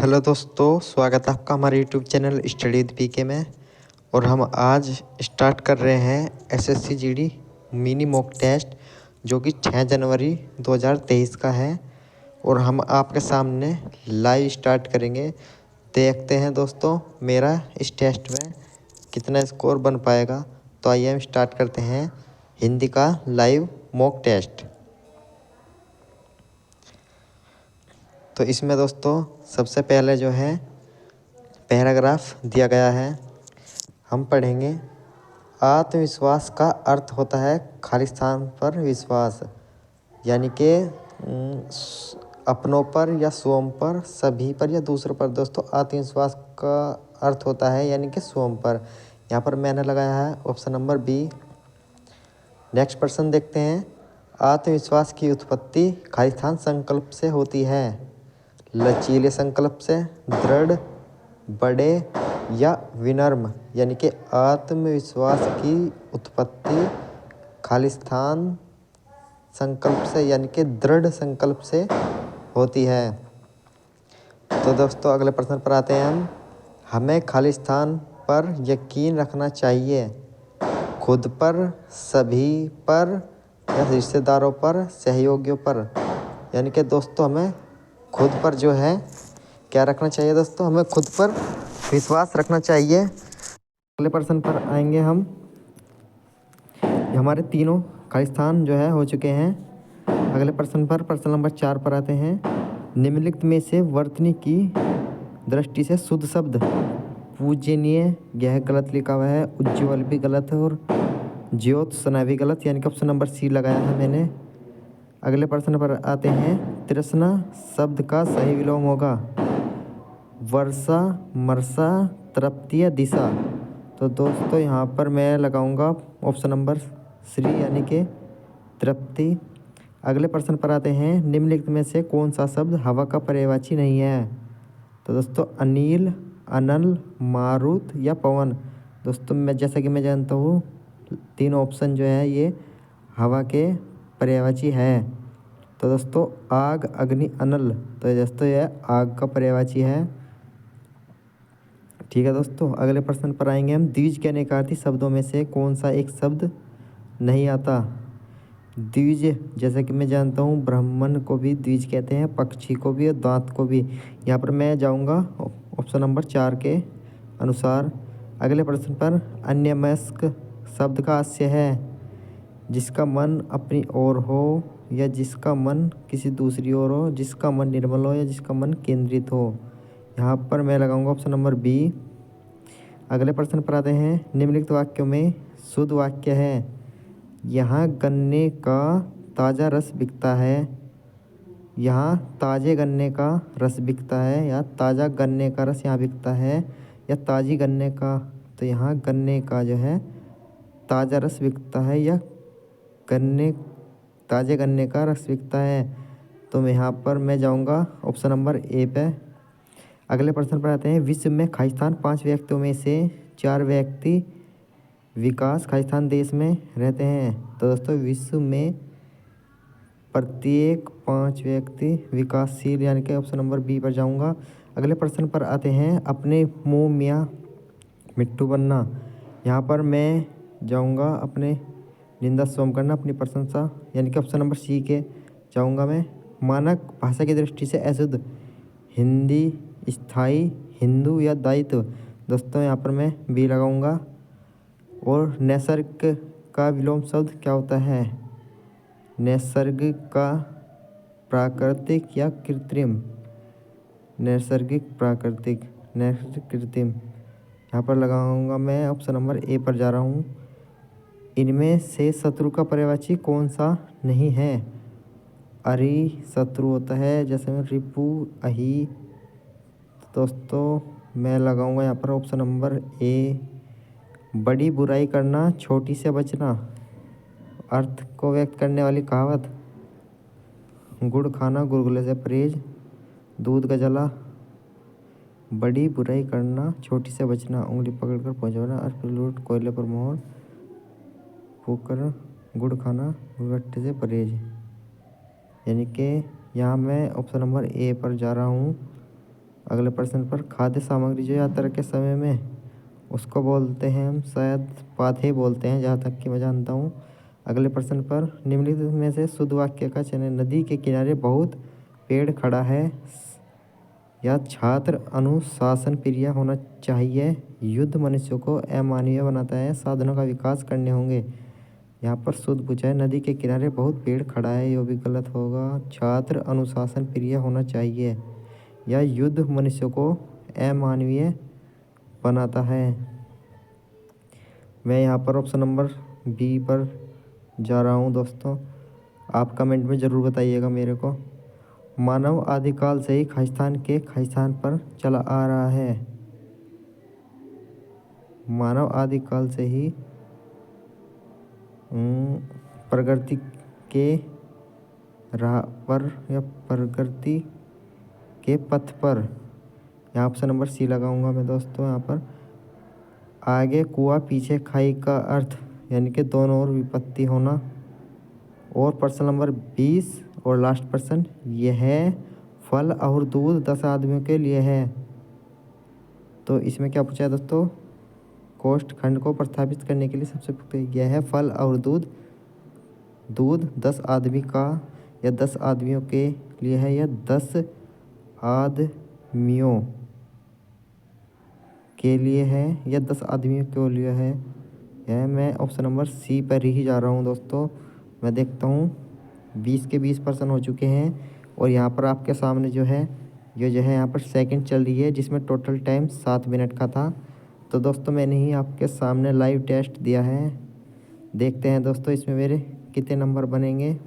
Hello दोस्तों, स्वागत है आपका हमारे YouTube channel study with PK में। और हम आज स्टार्ट कर रहे हैं SSC GD mini mock test, जो कि 6 जनवरी 2023 का है। और हम आपके सामने लाइव स्टार्ट करेंगे। देखते हैं दोस्तों मेरा इस टेस्ट में कितना स्कोर बन पाएगा। तो आइए हम स्टार्ट करते हैं हिंदी का लाइव मॉक टेस्ट। तो इसमें दोस्तों सबसे पहले जो है पैराग्राफ दिया गया है, हम पढ़ेंगे। आत्मविश्वास का अर्थ होता है खालिस्तान पर विश्वास, यानी कि अपनों पर या स्वयं पर, सभी पर या दूसरों पर। दोस्तों आत्मविश्वास का अर्थ होता है यानी कि स्वयं पर। यहाँ पर मैंने लगाया है ऑप्शन नंबर बी। नेक्स्ट प्रश्न देखते हैं। आत्मविश्वास की उत्पत्ति खालिस्तान संकल्प से होती है। लचीले संकल्प से, दृढ़, बड़े या विनम्र। यानी कि आत्मविश्वास की उत्पत्ति खालिस्तान संकल्प से यानी कि दृढ़ संकल्प से होती है। तो दोस्तों अगले प्रश्न पर आते हैं हम। हमें खालिस्तान पर यकीन रखना चाहिए। खुद पर, सभी पर या रिश्तेदारों पर, सहयोगियों पर। यानी कि दोस्तों हमें खुद पर जो है क्या रखना चाहिए। दोस्तों हमें खुद पर विश्वास रखना चाहिए। अगले प्रश्न पर आएंगे हम। हमारे तीनों खालिस्तान जो है हो चुके हैं। अगले प्रश्न नंबर 4 पर आते हैं। निम्नलिखित में से वर्तनी की दृष्टि से शुद्ध शब्द। पूजनीय, यह गलत लिखा हुआ है। उज्ज्वल भी गलत है और ज्योत्सना भी गलत, यानी कि ऑप्शन नंबर सी लगाया है मैंने। अगले प्रश्न पर आते हैं। तृष्णा शब्द का सही विलोम होगा वर्षा, मरसा, तृप्ति या दिशा। तो दोस्तों यहाँ पर मैं लगाऊंगा ऑप्शन नंबर सी यानी कि तृप्ति। अगले प्रश्न पर आते हैं। निम्नलिखित में से कौन सा शब्द हवा का पर्यायवाची नहीं है। तो दोस्तों अनिल, अनल, मारुत या पवन। दोस्तों जैसा कि मैं जानता हूँ तीनों ऑप्शन जो है ये हवा के पर्यायवाची है। तो दोस्तों आग, अग्नि, अनल। तो दोस्तों यह आग का पर्यायवाची है। ठीक है दोस्तों अगले प्रश्न पर आएंगे हम। द्विज के अनेकार्थी शब्दों में से कौन सा एक शब्द नहीं आता। द्विज जैसा कि मैं जानता हूँ ब्राह्मण को भी द्विज कहते हैं, पक्षी को भी और दांत को भी। यहाँ पर मैं जाऊँगा ऑप्शन नंबर 4 के अनुसार। अगले प्रश्न पर अन्यमनस्क शब्द का आशय है जिसका मन अपनी ओर हो या जिसका मन किसी दूसरी ओर हो, जिसका मन निर्मल हो या जिसका मन केंद्रित हो। यहाँ पर मैं लगाऊंगा ऑप्शन नंबर बी। अगले प्रश्न पर आते हैं। निम्नलिखित वाक्यों में शुद्ध वाक्य है। यहाँ गन्ने का ताज़ा रस बिकता है। यहाँ ताज़े गन्ने का रस बिकता है या ताज़ा गन्ने का रस यहाँ बिकता है या ताज़ी गन्ने का। तो यहाँ गन्ने का जो है ताज़ा रस बिकता है या ताज़े गन्ने का रस बिकता है। तो मैं यहाँ पर मैं जाऊँगा ऑप्शन नंबर ए पे। अगले प्रश्न पर आते हैं। विश्व में खालिस्तान 5 व्यक्तियों में से 4 व्यक्ति विकास खालिस्तान देश में रहते हैं। तो दोस्तों विश्व में प्रत्येक 5 व्यक्ति विकासशील, यानी कि ऑप्शन नंबर बी पर जाऊंगा। अगले प्रश्न पर आते हैं। अपने मुँह मियाँ मिट्टू बनना। यहाँ पर मैं जाऊंगा अपने निंदा स्वयं करना, अपनी प्रशंसा, यानी कि ऑप्शन नंबर सी के जाऊंगा मैं। मानक भाषा की दृष्टि से अशुद्ध हिंदी, स्थाई, हिंदू या दायित्व। दोस्तों यहाँ पर मैं बी लगाऊंगा। और नैसर्गिक का विलोम शब्द क्या होता है। नैसर्गिक का प्राकृतिक या कृत्रिम। नैसर्गिक, प्राकृतिक, नैसर्गिक, कृत्रिम। यहाँ पर लगाऊंगा मैं ऑप्शन नंबर ए पर जा रहा हूँ। इनमें से शत्रु का पर्यायवाची कौन सा नहीं है। अरि शत्रु होता है, जैसे में रिपु, अहि। दोस्तों मैं लगाऊंगा यहाँ पर ऑप्शन नंबर ए। बड़ी बुराई करना, छोटी से बचना। अर्थ को व्यक्त करने वाली कहावत। गुड़ खाना गुलगुले से परहेज, दूध का जला। बड़ी बुराई करना, छोटी से बचना, उंगली पकड़कर पहुंचाना, अर्थ पर लूट, कोयले पर मोहर, फूकर, गुड़ खाना गुलगट्टे से परहेज। यानी कि यहाँ मैं ऑप्शन नंबर ए पर जा रहा हूँ। अगले प्रश्न पर खाद्य सामग्री जो यात्रा के समय में उसको बोलते हैं हम शायद पाथे बोलते हैं, जहाँ तक कि मैं जानता हूँ। अगले प्रश्न पर निम्नलिखित में से शुद्ध वाक्य का चयन। नदी के किनारे बहुत पेड़ खड़ा है या छात्र अनुशासन प्रिय होना चाहिए। युद्ध मनुष्य को अमानवीय बनाता है, साधनों का विकास करने होंगे। यहाँ पर शुद्ध पूछा है नदी के किनारे बहुत पेड़ खड़ा है, ये भी गलत होगा। छात्र अनुशासन प्रिय होना चाहिए या युद्ध मनुष्य को अमानवीय बनाता है। मैं यहाँ पर ऑप्शन नंबर बी पर जा रहा हूँ दोस्तों। आप कमेंट में ज़रूर बताइएगा मेरे को। मानव आदिकाल से ही खालिस्तान के खालिस्तान पर चला आ रहा है। मानव आदिकाल से ही प्रगति के राह पर या प्रगति के पथ पर, यहाँ ऑप्शन नंबर सी लगाऊंगा मैं दोस्तों। यहाँ पर आगे कुआं पीछे खाई का अर्थ यानी कि दोनों ओर विपत्ति होना। और प्रश्न नंबर 20 और लास्ट प्रश्न, यह है फल और दूध 10 आदमियों के लिए है। तो इसमें क्या पूछा है दोस्तों, कोष्ठ खंड को प्रतिस्थापित करने के लिए सबसे पहले यह है फल और दूध 10 आदमी का या 10 आदमियों के लिए है या 10 आदमियों के लिए है या 10 आदमियों के लिए है। यह मैं ऑप्शन नंबर सी पर ही जा रहा हूँ दोस्तों। मैं देखता हूँ 20 के 20 % हो चुके हैं और यहाँ पर आपके सामने जो है ये जो है यहाँ पर सेकंड चल रही है, जिसमें टोटल टाइम 7 मिनट का था। तो दोस्तों मैंने ही आपके सामने लाइव टेस्ट दिया है। देखते हैं दोस्तों इसमें मेरे कितने नंबर बनेंगे।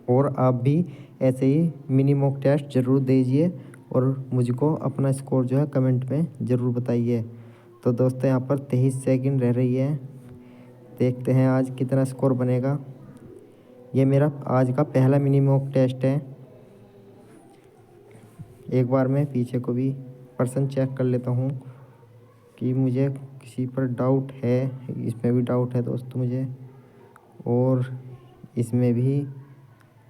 और आप भी ऐसे ही मिनी मॉक टेस्ट ज़रूर दीजिए और मुझको अपना स्कोर जो है कमेंट में ज़रूर बताइए। तो दोस्तों यहाँ पर 23 सेकंड रह रही है। देखते हैं आज कितना स्कोर बनेगा। ये मेरा आज का पहला मिनी मॉक टेस्ट है। एक बार मैं पीछे को भी पर्सन चेक कर लेता हूँ कि मुझे किसी पर डाउट है। इसमें भी डाउट है दोस्तों मुझे, और इसमें भी,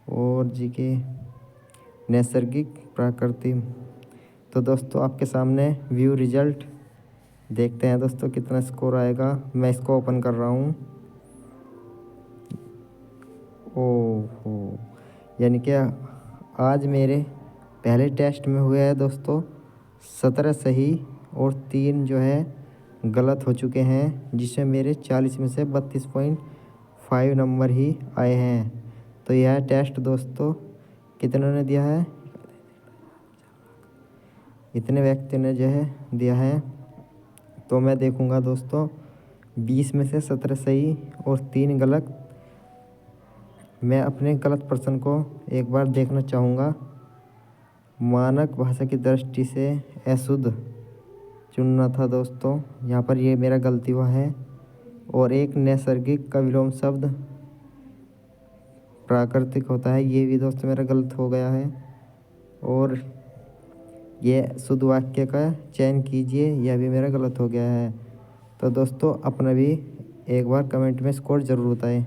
और जीके नैसर्गिक प्राकृतिक। तो दोस्तों आपके सामने व्यू रिजल्ट देखते हैं दोस्तों कितना स्कोर आएगा। मैं इसको ओपन कर रहा हूँ। ओहो, यानी कि आज मेरे पहले टेस्ट में हुए हैं दोस्तों 17 सही और 3 जो है गलत हो चुके हैं, जिसमें मेरे 40 में से 32.5 नंबर ही आए हैं। तो यह टेस्ट दोस्तों कितनों ने दिया है, इतने व्यक्ति ने जो है दिया है। तो मैं देखूंगा दोस्तों 20 में से 17 सही और 3 गलत। मैं अपने गलत प्रश्न को एक बार देखना चाहूँगा। मानक भाषा की दृष्टि से अशुद्ध चुनना था दोस्तों, यहाँ पर ये मेरा गलती हुआ है। और एक नैसर्गिक का विलोम शब्द प्राकृतिक होता है, ये भी दोस्तों मेरा गलत हो गया है। और ये शुद्ध वाक्य का चयन कीजिए, यह भी मेरा गलत हो गया है। तो दोस्तों अपना भी एक बार कमेंट में स्कोर ज़रूर बताएं।